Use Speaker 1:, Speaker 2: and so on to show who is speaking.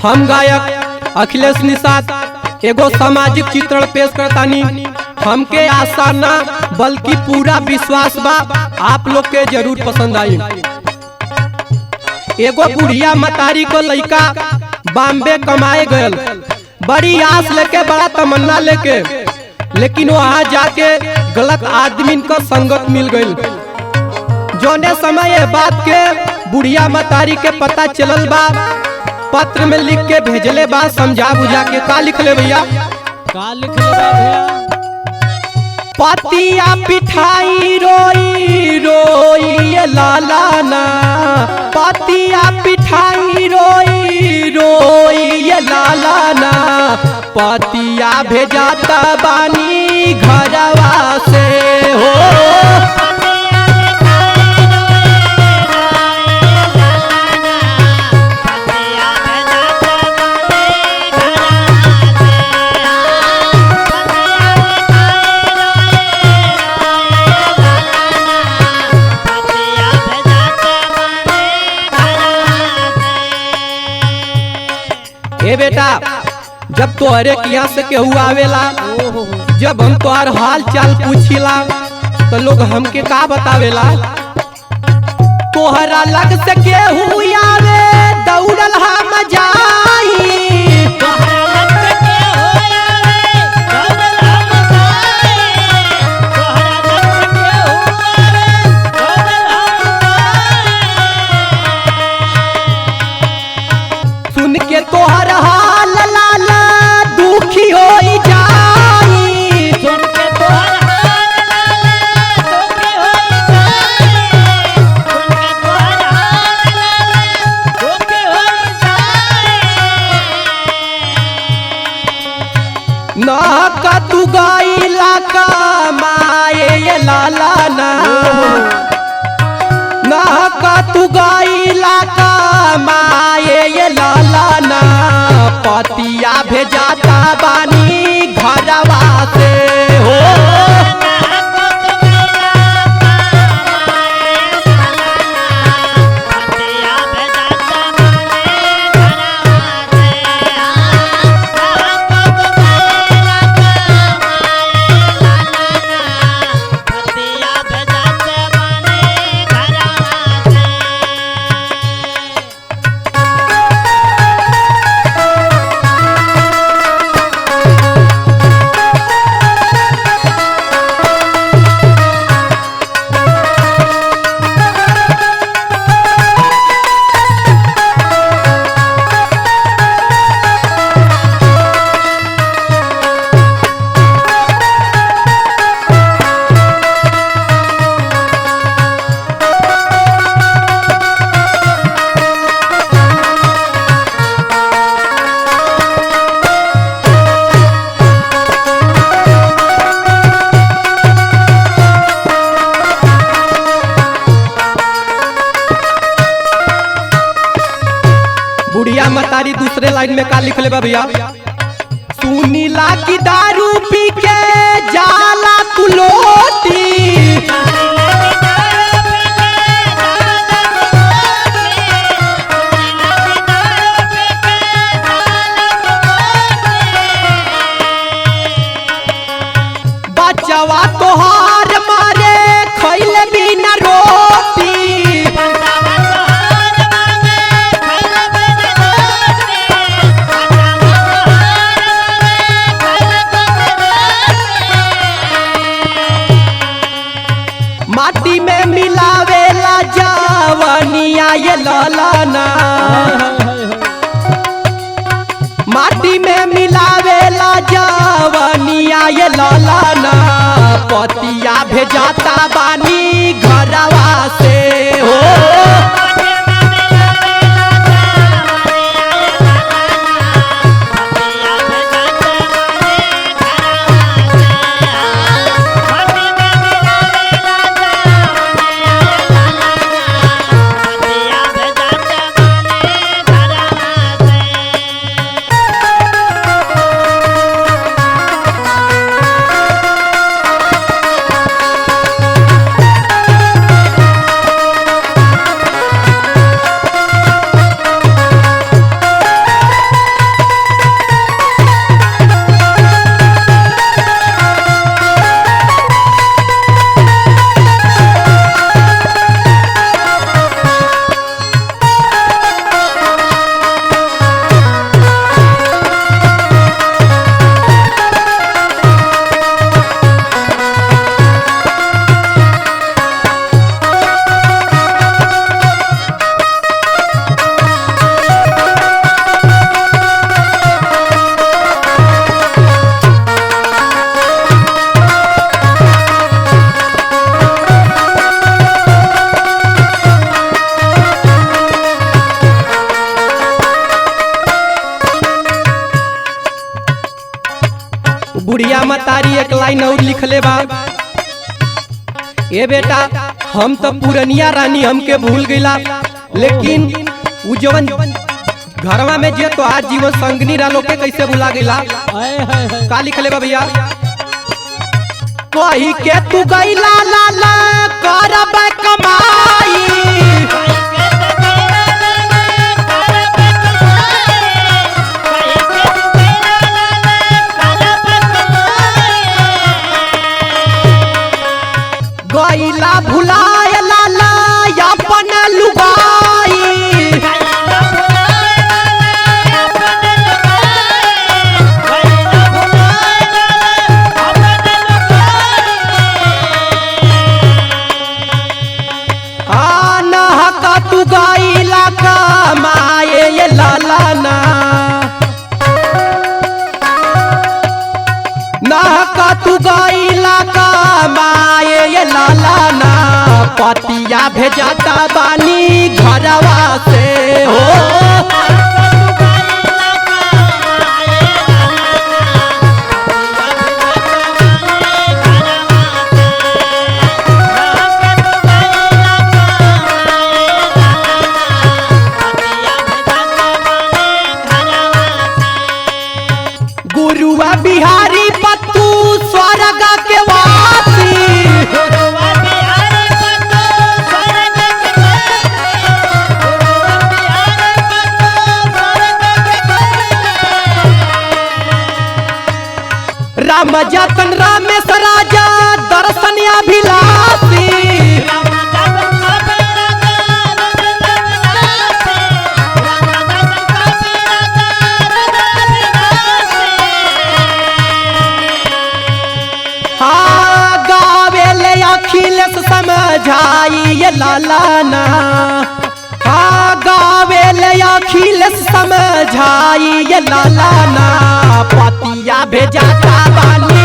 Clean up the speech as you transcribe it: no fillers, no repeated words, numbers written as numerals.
Speaker 1: हम गायक अखिलेश निषाद एगो सामाजिक चित्रण पेश करतानी। हमके आशा ना बल्कि पूरा विश्वास बा आप लोग के जरूर पसंद आई। एगो बुढ़िया मतारी को लड़का बॉम्बे कमाए गयल, बड़ी आस लेके बड़ा तमन्ना लेके, लेकिन वहाँ जाके गलत आदमी का संगत मिल गई। जोने समय ये बात के बुढ़िया मतारी के पता चलल बा, पत्र में लिख के भेजले बा समझा बुझा के। का लिख ले भैया?
Speaker 2: का लिख ले भैया?
Speaker 1: पतिया पिठाई रोई रोई ये लाला ना, पतिया पिठाई रोई रोई ये लाला ना, पतिया भेजाता बानी घरवा से हो। ए बेटा, जब तोहरे यहाँ से केहू आवेला, जब हम तोहर हाल चाल पूछिला तो लोग हमके का बतावेला? तोहरा लग से केहू आवे दौड़ल हम जाई, सुन के तोहर हाल लाल दुखी हो जाई,
Speaker 2: सुन के तोहर हाल लाल दुखी हो जाई, सुन के तोहर हाल लाल दुखी हो जाई।
Speaker 1: ना का तू गाइला का माए ये लाला ना, ना का तू गाइला का माए ये लाला ना, पतिया भेजाता बानी घरवा से हो। बुढ़िया मतारी दूसरे लाइन में का लिख ले बा भैया? सुनीला की दारू पी के जाला कुलोटी, बचवा तोहार मारे खैले बिना रोटी, माटी में मिलावेला जवनिया ये लाला ना, माटी में मिलावेला जवनिया ये लाला ना, पतिया भेजाता बानी घरवा से हो। मतारी एक लाइन और लिखले बा, ए बेटा हम तो पुरनिया रानी हमके भूल गईला, लेकिन उ जवन घरवा में जे तो आज जीवन संगनी रालो के कैसे भुला गईला।
Speaker 2: हाय हाय हाय
Speaker 1: का लिखले बा भैया, कही के तू गईला लाला करब कमाई, गईला भुलाय लाला अपन लुगाई, तू गईला कमाए ये लाला ना, का तू गईला कमाए ये लाला ना, पतिया भेजाता बानी घरवा से हो। गुरुआ बिहारी पत्तू स्वर्ग के वासी, राम जतन रामेश राजा दर्शन अभिलाषी, अखिलेश समझाई ये लाला ना, गावे ले अखिलेश समझाई ये लाला ना, पतिया भेजाता बानी